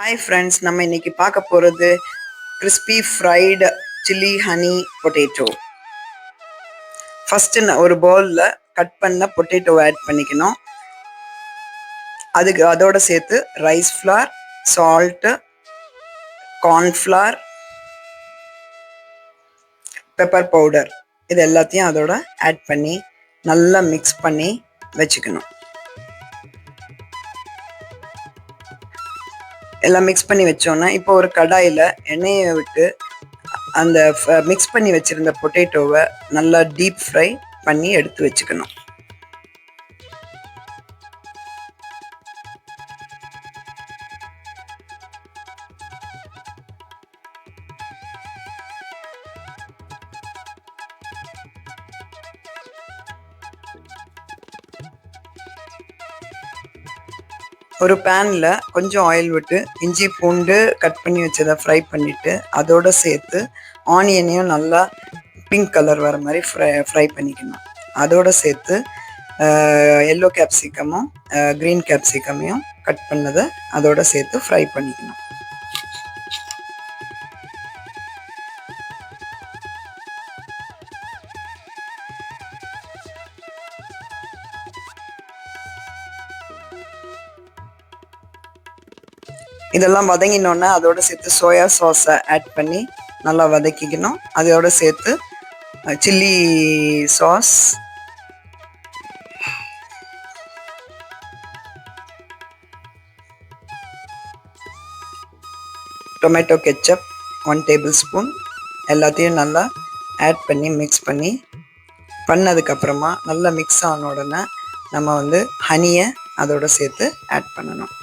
Hi friends, நம்ம இன்னைக்கு பார்க்க போகிறது crispy fried chilli honey potato. First ஒரு பவுலில் கட் பண்ண பொட்டேட்டோ ஆட் பண்ணிக்கணும். அதோட சேர்த்து rice flower, salt, cornflour, pepper powder இது எல்லாத்தையும் அதோட ஆட் பண்ணி நல்லா மிக்ஸ் பண்ணி வச்சுக்கணும். எல்லாம் மிக்ஸ் பண்ணி வச்சோன்னா இப்போ ஒரு கடாயில் எண்ணெயை விட்டு அந்த மிக்ஸ் பண்ணி வச்சுருந்த பொட்டேட்டோவை நல்லா டீப் ஃப்ரை பண்ணி எடுத்து வச்சுக்கணும். ஒரு பேனில் கொஞ்சம் ஆயில் விட்டு இஞ்சி பூண்டு கட் பண்ணி வச்சதை ஃப்ரை பண்ணிவிட்டு அதோடு சேர்த்து ஆனியனையும் நல்லா பிங்க் கலர் வர மாதிரி ஃப்ரை பண்ணிக்கணும். அதோடு சேர்த்து எல்லோ கேப்சிகமும் க்ரீன் கேப்சிகமையும் கட் பண்ணதை அதோடு சேர்த்து ஃப்ரை பண்ணிக்கணும். இதெல்லாம் வதங்கினோன்னா அதோடு சேர்த்து சோயா சாஸை ஆட் பண்ணி நல்லா வதக்கிக்கணும். அதோடு சேர்த்து chilli sauce, tomato ketchup 1 table spoon எல்லாத்தையும் நல்லா ஆட் பண்ணி மிக்ஸ் பண்ணதுக்கப்புறமா நல்லா மிக்ஸ் ஆன உடனே நம்ம ஹனியை அதோடு சேர்த்து ஆட் பண்ணணும்.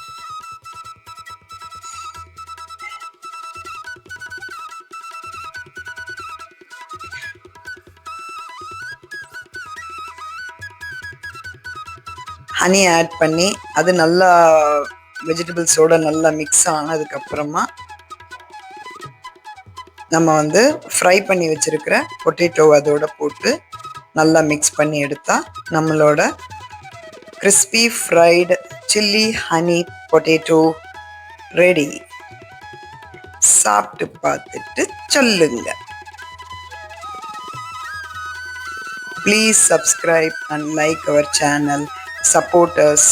ஹனி ஆட் பண்ணி அது நல்லா வெஜிடபிள்ஸோடு நல்லா மிக்ஸ் ஆனதுக்கப்புறமா நம்ம ஃப்ரை பண்ணி வச்சுருக்கிற பொட்டேட்டோ அதோடு போட்டு நல்லா மிக்ஸ் பண்ணி எடுத்தால் நம்மளோட crispy fried chilli honey potato ready. சாப்பிட்டு பார்த்துட்டு சொல்லுங்க. Please subscribe and like our channel. Support us.